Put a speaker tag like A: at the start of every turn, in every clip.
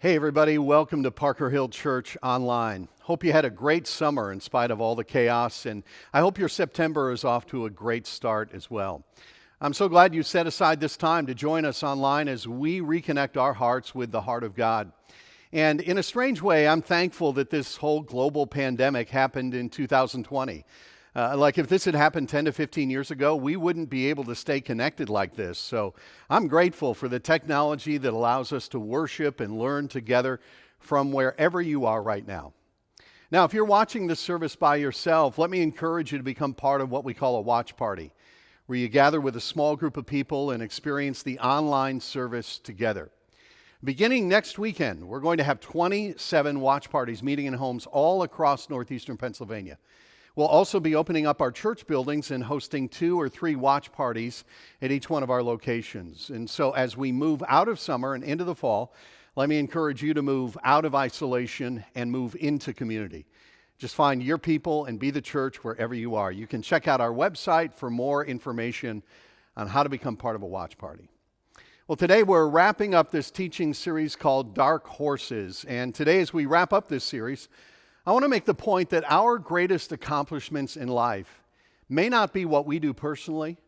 A: Hey everybody, welcome to Parker Hill Church Online. Hope you had a great summer in spite of all the chaos, and I hope your September is off to a great start as well. I'm so glad you set aside this time to join us online as we reconnect our hearts with the heart of God. And in a strange way, I'm thankful that this whole global pandemic happened in 2020. Like if this had happened 10 to 15 years ago, we wouldn't be able to stay connected like this. So I'm grateful for the technology that allows us to worship and learn together from wherever you are right now. Now, if you're watching this service by yourself, let me encourage you to become part of what we call a watch party, where you gather with a small group of people and experience the online service together. Beginning next weekend, we're going to have 27 watch parties meeting in homes all across northeastern Pennsylvania. We'll also be opening up our church buildings and hosting 2 or 3 watch parties at each one of our locations. And so as we move out of summer and into the fall, let me encourage you to move out of isolation and move into community. Just find your people and be the church wherever you are. You can check out our website for more information on how to become part of a watch party. Well, today we're wrapping up this teaching series called Dark Horses. And today as we wrap up this series, I want to make the point that our greatest accomplishments in life may not be what we do personally,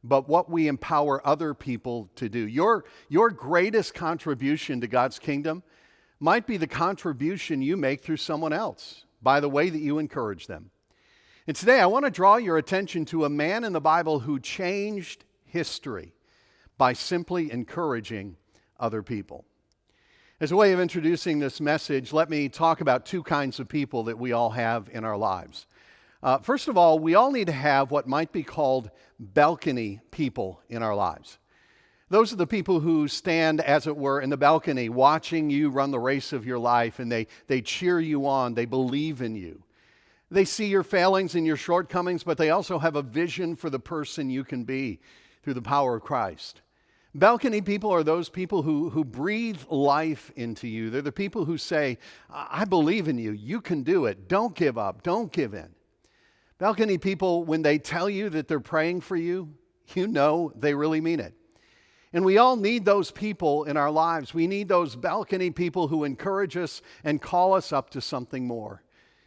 A: but what we empower other people to do. Your greatest contribution to God's kingdom might be the contribution you make through someone else by the way that you encourage them. And today I want to draw your attention to a man in the Bible who changed history by simply encouraging other people. As a way of introducing this message, let me talk about 2 kinds of people that we all have in our lives. First of all, we all need to have what might be called balcony people in our lives. Those are the people who stand, as it were, in the balcony watching you run the race of your life, and they cheer you on, they believe in you. They see your failings and your shortcomings, but they also have a vision for the person you can be through the power of Christ. Balcony people are those people who breathe life into you. They're the people who say, I believe in you. You can do it. Don't give up. Don't give in. Balcony people, when they tell you that they're praying for you, you know they really mean it. And we all need those people in our lives. We need those balcony people who encourage us and call us up to something more.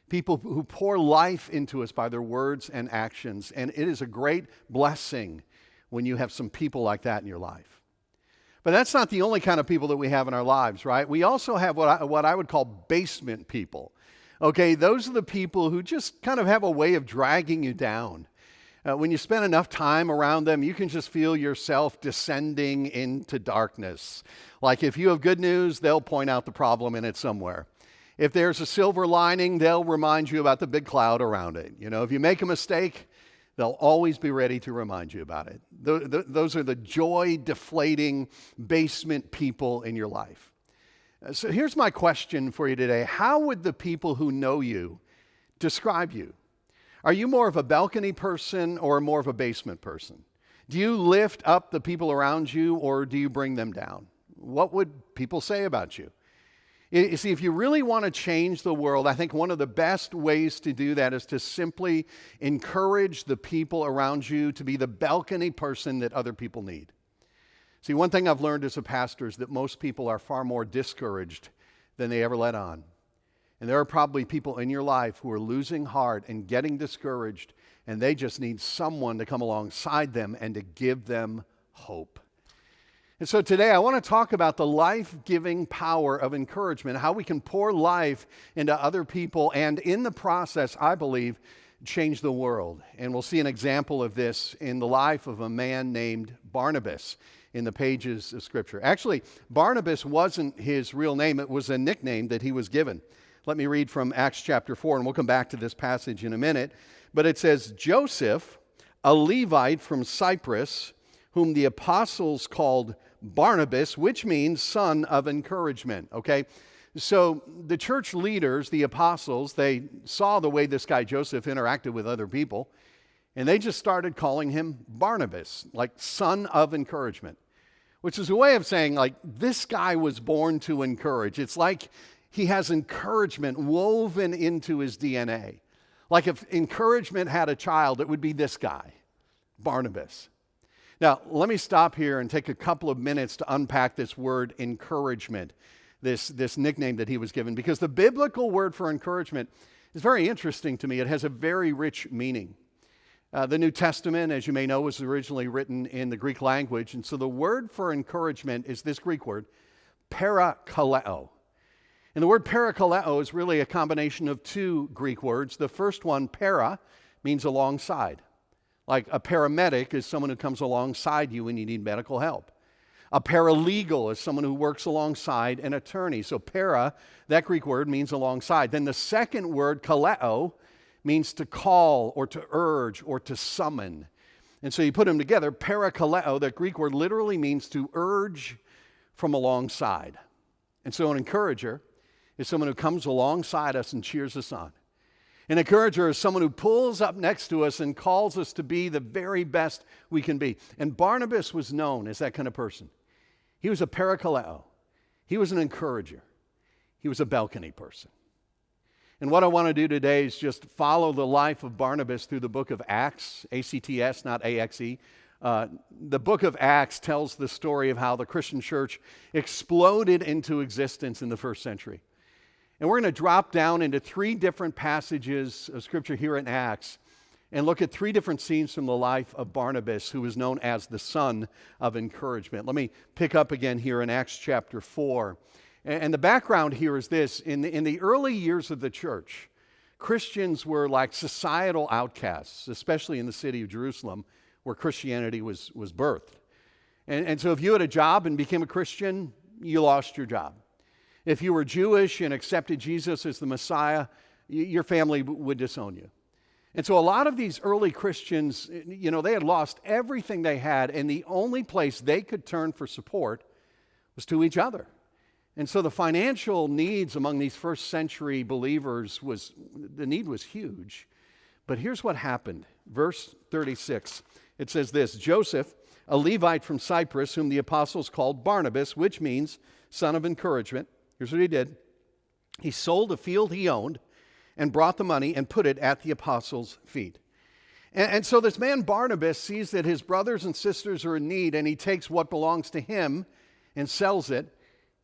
A: People who pour life into us by their words and actions. And it is a great blessing when you have some people like that in your life. But that's not the only kind of people that we have in our lives, right? We also have what I would call basement people. Okay, those are the people who just kind of have a way of dragging you down. When you spend enough time around them, you can just feel yourself descending into darkness. Like if you have good news, they'll point out the problem in it somewhere. If there's a silver lining, they'll remind you about the big cloud around it. You know, if you make a mistake, they'll always be ready to remind you about it. Those are the joy-deflating basement people in your life. So here's my question for you today. How would the people who know you describe you? Are you more of a balcony person or more of a basement person? Do you lift up the people around you or do you bring them down? What would people say about you? You see, if you really want to change the world, I think one of the best ways to do that is to simply encourage the people around you to be the balcony person that other people need. See, one thing I've learned as a pastor is that most people are far more discouraged than they ever let on. And there are probably people in your life who are losing heart and getting discouraged, and they just need someone to come alongside them and to give them hope. And so today I want to talk about the life-giving power of encouragement, how we can pour life into other people and in the process, I believe, change the world. And we'll see an example of this in the life of a man named Barnabas in the pages of Scripture. Actually, Barnabas wasn't his real name. It was a nickname that he was given. Let me read from Acts chapter 4, and we'll come back to this passage in a minute. But it says, Joseph, a Levite from Cyprus, whom the apostles called Barnabas, which means son of encouragement, okay? So the church leaders, the apostles, they saw the way this guy Joseph interacted with other people, and they just started calling him Barnabas, like son of encouragement, which is a way of saying, like, this guy was born to encourage. It's like he has encouragement woven into his DNA. Like if encouragement had a child, it would be this guy, Barnabas. Now, let me stop here and take a couple of minutes to unpack this word encouragement this nickname that he was given, because the biblical word for encouragement is very interesting to me. It has a very rich meaning. The New Testament, as you may know, was originally written in the Greek language, and so the word for encouragement is this Greek word, parakaleo. And the word parakaleo is really a combination of two Greek words. The first one, para, means alongside. Like a paramedic is someone who comes alongside you when you need medical help. A paralegal is someone who works alongside an attorney. So para, that Greek word, means alongside. Then the second word, kaleo, means to call or to urge or to summon. And so you put them together, parakaleo, that Greek word literally means to urge from alongside. And so an encourager is someone who comes alongside us and cheers us on. An encourager is someone who pulls up next to us and calls us to be the very best we can be. And Barnabas was known as that kind of person. He was a parakaleo. He was an encourager. He was a balcony person. And what I want to do today is just follow the life of Barnabas through the book of Acts, A-C-T-S, not A-X-E. The book of Acts tells the story of how the Christian church exploded into existence in the first century. And we're going to drop down into three different passages of Scripture here in Acts and look at three different scenes from the life of Barnabas, who is known as the son of encouragement. Let me pick up again here in Acts chapter 4. And the background here is this. In the early years of the church, Christians were like societal outcasts, especially in the city of Jerusalem, where Christianity was birthed. And so if you had a job and became a Christian, you lost your job. If you were Jewish and accepted Jesus as the Messiah, your family would disown you. And so a lot of these early Christians, they had lost everything they had, and the only place they could turn for support was to each other. And so the financial needs among these first century believers the need was huge. But here's what happened. Verse 36, it says this, Joseph, a Levite from Cyprus, whom the apostles called Barnabas, which means son of encouragement. Here's what he did. He sold a field he owned and brought the money and put it at the apostles' feet. And so this man Barnabas sees that his brothers and sisters are in need, and he takes what belongs to him and sells it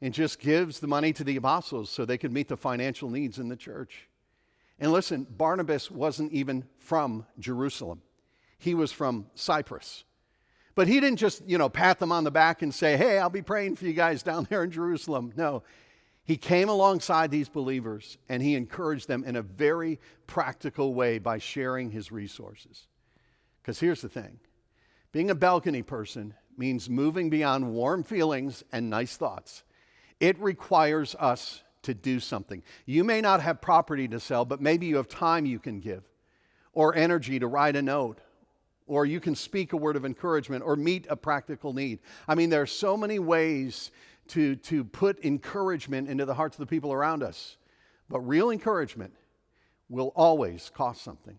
A: and just gives the money to the apostles so they could meet the financial needs in the church. And listen, Barnabas wasn't even from Jerusalem. He was from Cyprus. But he didn't just, pat them on the back and say, hey, I'll be praying for you guys down there in Jerusalem. No. He came alongside these believers and he encouraged them in a very practical way by sharing his resources. Because here's the thing. Being a balcony person means moving beyond warm feelings and nice thoughts. It requires us to do something. You may not have property to sell, but maybe you have time you can give, or energy to write a note, or you can speak a word of encouragement or meet a practical need. I mean, there are so many ways to put encouragement into the hearts of the people around us. But real encouragement will always cost something.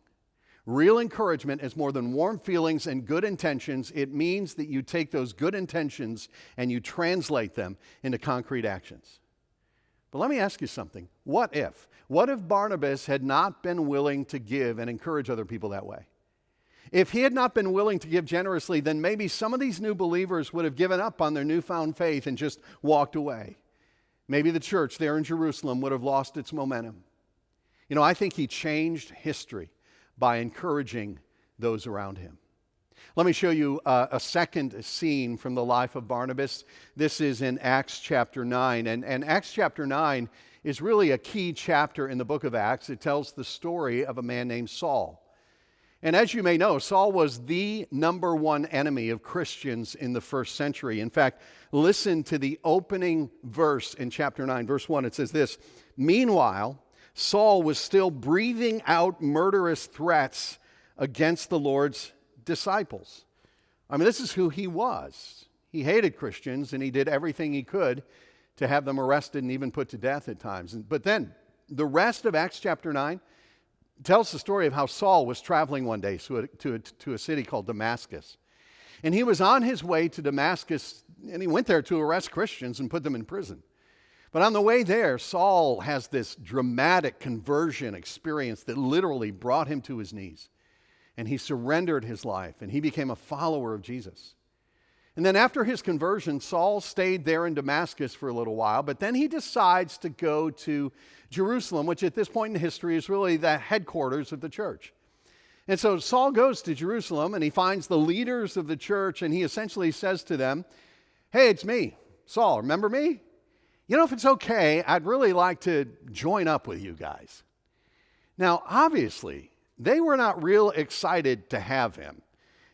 A: Real encouragement is more than warm feelings and good intentions. It means that you take those good intentions and you translate them into concrete actions. But let me ask you something. What if? What if Barnabas had not been willing to give and encourage other people that way? If he had not been willing to give generously, then maybe some of these new believers would have given up on their newfound faith and just walked away. Maybe the church there in Jerusalem would have lost its momentum. I think he changed history by encouraging those around him. Let me show you a second scene from the life of Barnabas. This is in Acts chapter 9. And Acts chapter 9 is really a key chapter in the book of Acts. It tells the story of a man named Saul. And as you may know, Saul was the number one enemy of Christians in the first century. In fact, listen to the opening verse in chapter 9, verse 1. It says this, Meanwhile, Saul was still breathing out murderous threats against the Lord's disciples. I mean, this is who he was. He hated Christians, and he did everything he could to have them arrested and even put to death at times. But then, the rest of Acts chapter 9 tells the story of how Saul was traveling one day to a city called Damascus. And he was on his way to Damascus, and he went there to arrest Christians and put them in prison. But on the way there, Saul has this dramatic conversion experience that literally brought him to his knees. And he surrendered his life, and he became a follower of Jesus. And then after his conversion, Saul stayed there in Damascus for a little while, but then he decides to go to Jerusalem, which at this point in history is really the headquarters of the church. And so Saul goes to Jerusalem and he finds the leaders of the church and he essentially says to them, "Hey, it's me, Saul, remember me? You know, if it's okay, I'd really like to join up with you guys." Now, obviously, they were not real excited to have him.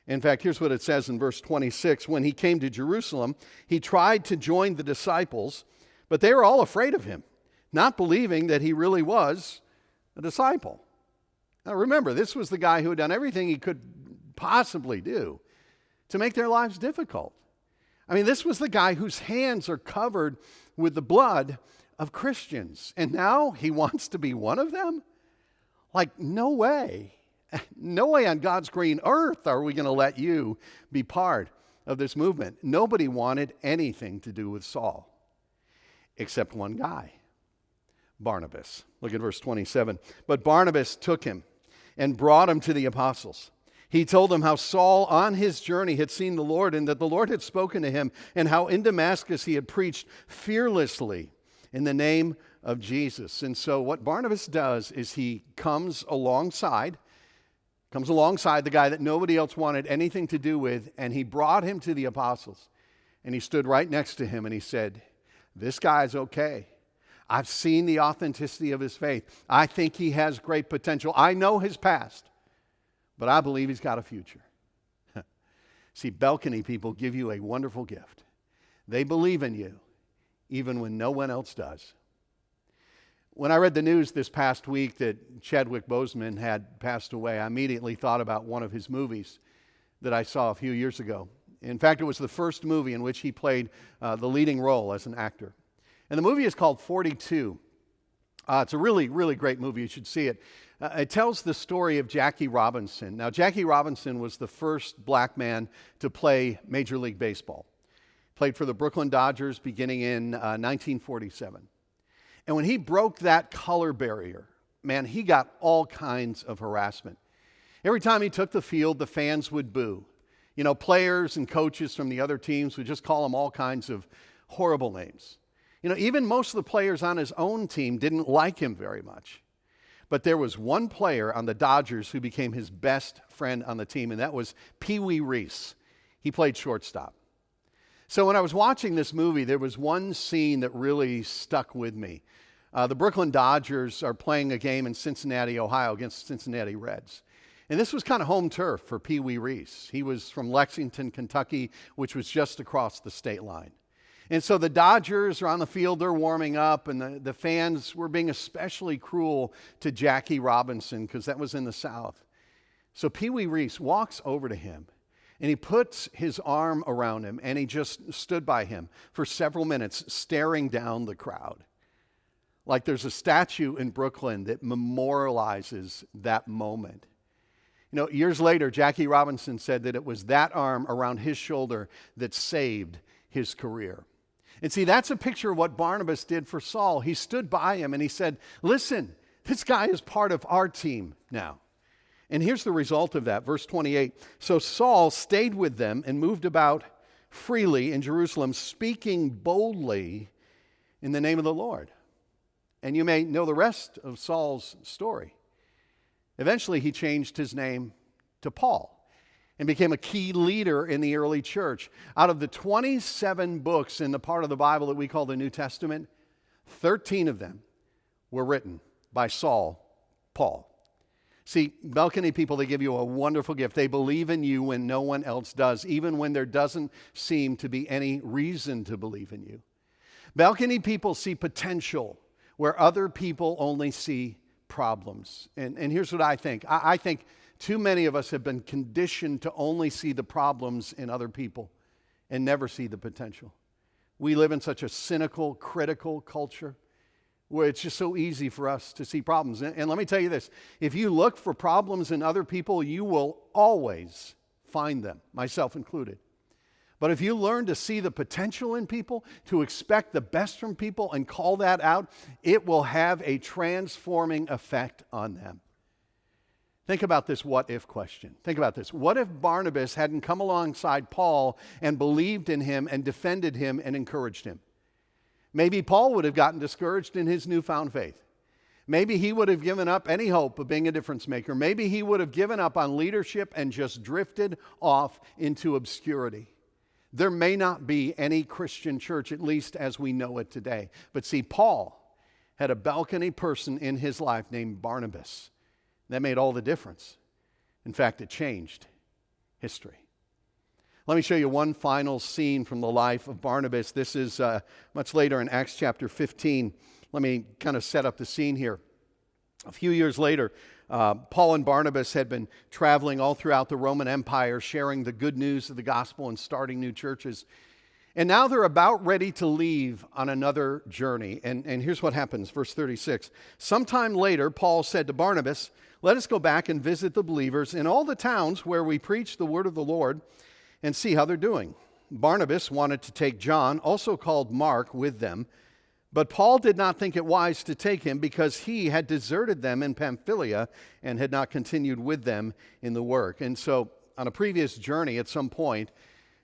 A: In fact, here's what it says in verse 26. When he came to Jerusalem, he tried to join the disciples, but they were all afraid of him, not believing that he really was a disciple. Now remember, this was the guy who had done everything he could possibly do to make their lives difficult. I mean, this was the guy whose hands are covered with the blood of Christians, and now he wants to be one of them? Like, no way. No way on God's green earth are we going to let you be part of this movement. Nobody wanted anything to do with Saul, except one guy, Barnabas. Look at verse 27. But Barnabas took him and brought him to the apostles. He told them how Saul on his journey had seen the Lord and that the Lord had spoken to him, and how in Damascus he had preached fearlessly in the name of Jesus. And so what Barnabas does is he comes alongside the guy that nobody else wanted anything to do with, and he brought him to the apostles. And he stood right next to him and he said, "This guy's okay. I've seen the authenticity of his faith. I think he has great potential. I know his past, but I believe he's got a future." See, balcony people give you a wonderful gift. They believe in you, even when no one else does. When I read the news this past week that Chadwick Boseman had passed away, I immediately thought about one of his movies that I saw a few years ago. In fact, it was the first movie in which he played the leading role as an actor. And the movie is called 42. It's a really, really great movie. You should see it. It tells the story of Jackie Robinson. Now, Jackie Robinson was the first black man to play Major League Baseball. Played for the Brooklyn Dodgers beginning in 1947. And when he broke that color barrier, man, he got all kinds of harassment. Every time he took the field, the fans would boo. You know, players and coaches from the other teams would just call him all kinds of horrible names. You know, even most of the players on his own team didn't like him very much. But there was one player on the Dodgers who became his best friend on the team, and that was Pee Wee Reese. He played shortstop. So when I was watching this movie, there was one scene that really stuck with me. The Brooklyn Dodgers are playing a game in Cincinnati, Ohio against Cincinnati Reds. And this was kind of home turf for Pee Wee Reese. He was from Lexington, Kentucky, which was just across the state line. And so the Dodgers are on the field, they're warming up, and the fans were being especially cruel to Jackie Robinson because that was in the South. So Pee Wee Reese walks over to him, and he puts his arm around him, and he just stood by him for several minutes, staring down the crowd. Like there's a statue in Brooklyn that memorializes that moment. You know, years later, Jackie Robinson said that it was that arm around his shoulder that saved his career. And see, that's a picture of what Barnabas did for Saul. He stood by him and he said, "Listen, this guy is part of our team now." And here's the result of that, verse 28. So Saul stayed with them and moved about freely in Jerusalem, speaking boldly in the name of the Lord. And you may know the rest of Saul's story. Eventually, he changed his name to Paul and became a key leader in the early church. Out of the 27 books in the part of the Bible that we call the New Testament, 13 of them were written by Saul, Paul. See, balcony people, they give you a wonderful gift. They believe in you when no one else does, even when there doesn't seem to be any reason to believe in you. Balcony people see potential where other people only see problems. And here's what I think. I think too many of us have been conditioned to only see the problems in other people and never see the potential. We live in such a cynical, critical culture where it's just so easy for us to see problems. And let me tell you this, if you look for problems in other people, you will always find them, myself included. But if you learn to see the potential in people, to expect the best from people and call that out, it will have a transforming effect on them. Think about this what if question. Think about this. What if Barnabas hadn't come alongside Paul and believed in him and defended him and encouraged him? Maybe Paul would have gotten discouraged in his newfound faith. Maybe he would have given up any hope of being a difference maker. Maybe he would have given up on leadership and just drifted off into obscurity. There may not be any Christian church, at least as we know it today. But see, Paul had a balcony person in his life named Barnabas. That made all the difference. In fact, it changed history. Let me show you one final scene from the life of Barnabas. This is much later in Acts chapter 15. Let me kind of set up the scene here. A few years later, Paul and Barnabas had been traveling all throughout the Roman Empire, sharing the good news of the gospel and starting new churches. And now they're about ready to leave on another journey. And here's what happens, verse 36. Sometime later, Paul said to Barnabas, "Let us go back and visit the believers in all the towns where we preach the word of the Lord and see how they're doing." Barnabas wanted to take John, also called Mark, with them. But Paul did not think it wise to take him because he had deserted them in Pamphylia and had not continued with them in the work. And so on a previous journey at some point,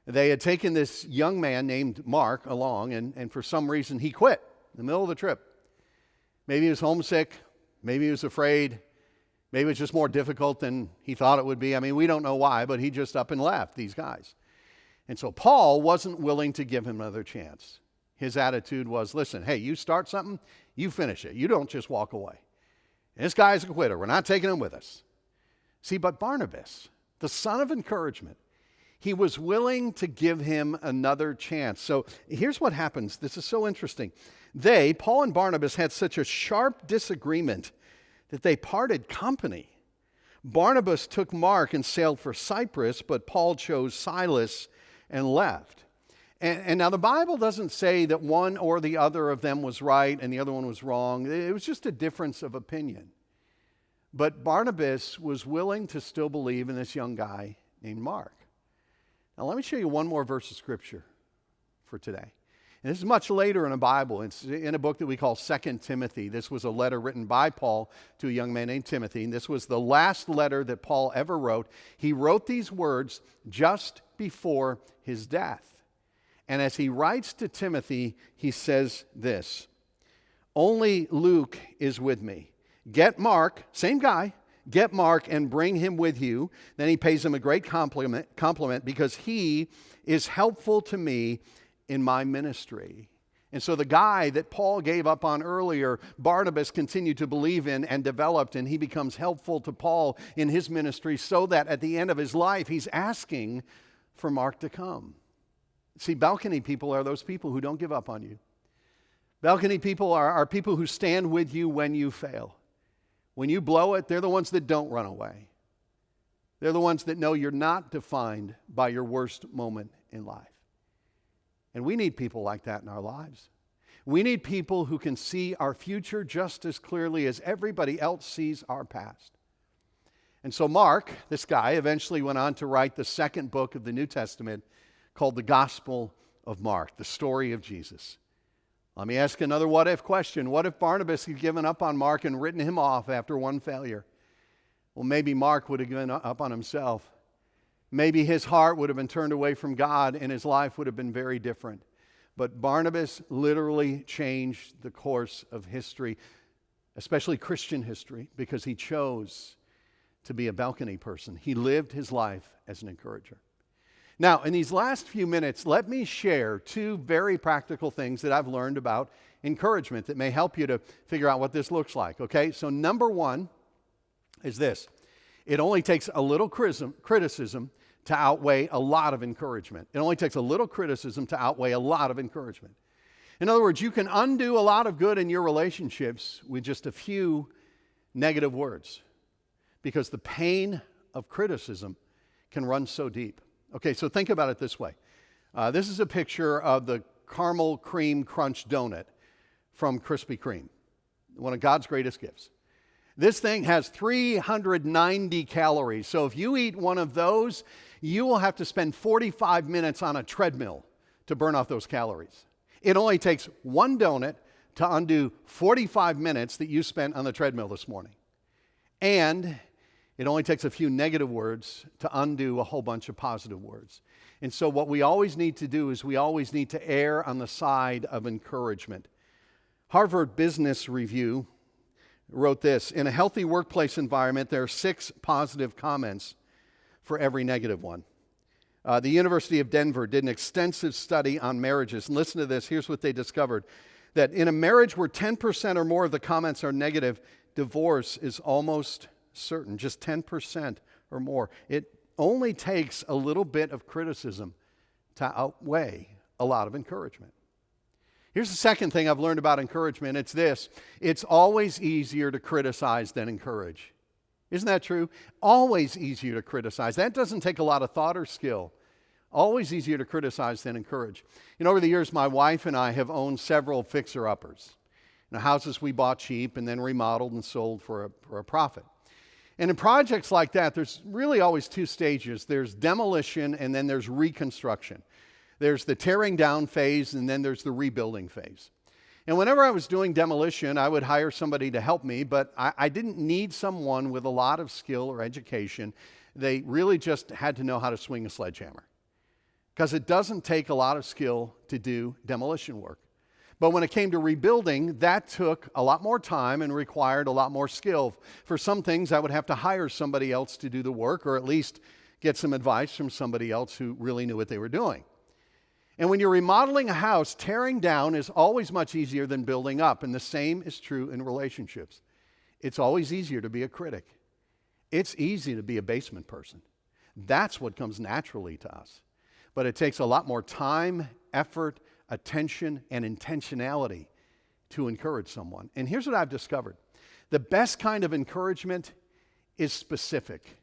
A: they had taken this young man named Mark along, and for some reason he quit in the middle of the trip. Maybe he was homesick, maybe he was afraid, maybe it was just more difficult than he thought it would be. I mean, we don't know why, but he just up and left, these guys. And so Paul wasn't willing to give him another chance. His attitude was, listen, hey, you start something, you finish it. You don't just walk away. And this guy's a quitter. We're not taking him with us. See, but Barnabas, the son of encouragement, he was willing to give him another chance. So here's what happens. This is so interesting. Paul and Barnabas, had such a sharp disagreement that they parted company. Barnabas took Mark and sailed for Cyprus, but Paul chose Silas and left. And now the Bible doesn't say that one or the other of them was right and the other one was wrong. It was just a difference of opinion. But Barnabas was willing to still believe in this young guy named Mark. Now let me show you one more verse of Scripture for today. And this is much later in the Bible. It's in a book that we call 2 Timothy. This was a letter written by Paul to a young man named Timothy. And this was the last letter that Paul ever wrote. He wrote these words just before his death. And as he writes to Timothy, he says this: "Only Luke is with me. Get Mark," same guy, "get Mark and bring him with you." Then he pays him a great compliment because he is helpful to me in my ministry. And so the guy that Paul gave up on earlier, Barnabas continued to believe in and developed, and he becomes helpful to Paul in his ministry so that at the end of his life, he's asking for Mark to come. See, balcony people are those people who don't give up on you. Balcony people are people who stand with you when you fail. When you blow it, they're the ones that don't run away. They're the ones that know you're not defined by your worst moment in life. And we need people like that in our lives. We need people who can see our future just as clearly as everybody else sees our past. And so Mark, this guy, eventually went on to write the second book of the New Testament called the Gospel of Mark, the story of Jesus. Let me ask another what-if question. What if Barnabas had given up on Mark and written him off after one failure? Well, maybe Mark would have given up on himself. Maybe his heart would have been turned away from God and his life would have been very different. But Barnabas literally changed the course of history, especially Christian history, because he chose to be a balcony person. He lived his life as an encourager. Now, in these last few minutes, let me share two very practical things that I've learned about encouragement that may help you to figure out what this looks like, okay? So number one is this: it only takes a little criticism to outweigh a lot of encouragement. It only takes a little criticism to outweigh a lot of encouragement. In other words, you can undo a lot of good in your relationships with just a few negative words, because the pain of criticism can run so deep. Okay, so think about it this way. This is a picture of the caramel cream crunch donut from Krispy Kreme, one of God's greatest gifts. This thing has 390 calories. So if you eat one of those, you will have to spend 45 minutes on a treadmill to burn off those calories. It only takes one donut to undo 45 minutes that you spent on the treadmill this morning. And It only takes a few negative words to undo a whole bunch of positive words. And so what we always need to do is we always need to err on the side of encouragement. Harvard Business Review wrote this: in a healthy workplace environment, there are 6 positive comments for every negative one. The University of Denver did an extensive study on marriages. And listen to this. Here's what they discovered. That in a marriage where 10% or more of the comments are negative, divorce is almost certain. Just 10% or more. It only takes a little bit of criticism to outweigh a lot of encouragement. Here's the second thing I've learned about encouragement. It's this: it's always easier to criticize than encourage. Isn't that true? Always easier to criticize. That doesn't take a lot of thought or skill. Always easier to criticize than encourage. Over the years, my wife and I have owned several fixer-uppers. Houses we bought cheap and then remodeled and sold for a profit. And in projects like that, there's really always 2 stages. There's demolition and then there's reconstruction. There's the tearing down phase and then there's the rebuilding phase. And whenever I was doing demolition, I would hire somebody to help me, but I didn't need someone with a lot of skill or education. They really just had to know how to swing a sledgehammer, because it doesn't take a lot of skill to do demolition work. But when it came to rebuilding, that took a lot more time and required a lot more skill. For some things, I would have to hire somebody else to do the work, or at least get some advice from somebody else who really knew what they were doing. And when you're remodeling a house, tearing down is always much easier than building up. And the same is true in relationships. It's always easier to be a critic. It's easy to be a basement person. That's what comes naturally to us. But it takes a lot more time, effort, attention, and intentionality to encourage someone. And here's what I've discovered. The best kind of encouragement is specific.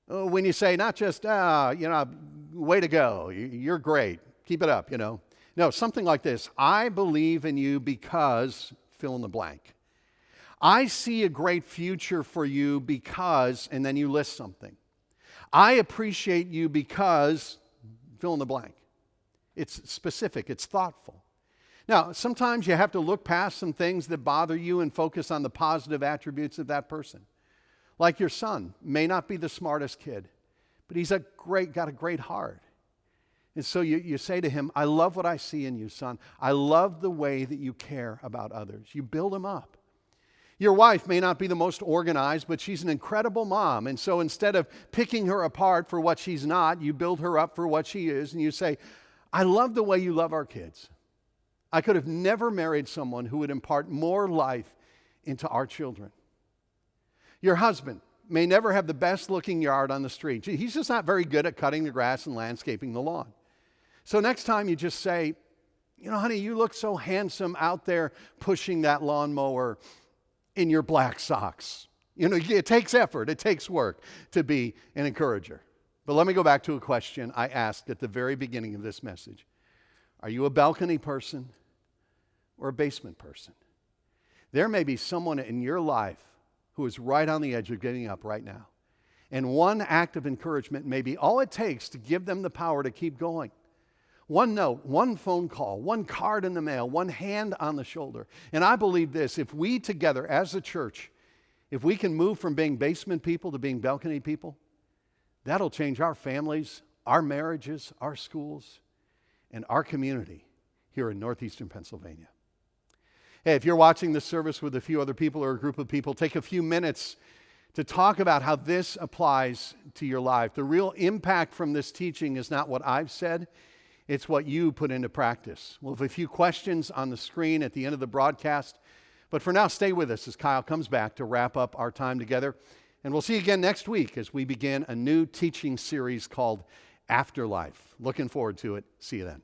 A: When you say not just, way to go, you're great, keep it up, No, something like this: I believe in you because, fill in the blank. I see a great future for you because, and then you list something. I appreciate you because, fill in the blank. It's specific, it's thoughtful. Now, sometimes you have to look past some things that bother you and focus on the positive attributes of that person. Like your son may not be the smartest kid, but he's got a great heart. And so you say to him, I love what I see in you, son. I love the way that you care about others. You build him up. Your wife may not be the most organized, but she's an incredible mom. And so instead of picking her apart for what she's not, you build her up for what she is. And you say, I love the way you love our kids. I could have never married someone who would impart more life into our children. Your husband may never have the best looking yard on the street. He's just not very good at cutting the grass and landscaping the lawn. So next time you just say, honey, you look so handsome out there pushing that lawnmower in your black socks. It takes effort, it takes work to be an encourager. But let me go back to a question I asked at the very beginning of this message. Are you a balcony person or a basement person? There may be someone in your life who is right on the edge of getting up right now. And one act of encouragement may be all it takes to give them the power to keep going. One note, one phone call, one card in the mail, one hand on the shoulder. And I believe this: if we together as a church, if we can move from being basement people to being balcony people, that'll change our families, our marriages, our schools, and our community here in northeastern Pennsylvania. Hey, if you're watching this service with a few other people or a group of people, take a few minutes to talk about how this applies to your life. The real impact from this teaching is not what I've said, it's what you put into practice. We'll have a few questions on the screen at the end of the broadcast, but for now, stay with us as Kyle comes back to wrap up our time together. And we'll see you again next week as we begin a new teaching series called Afterlife. Looking forward to it. See you then.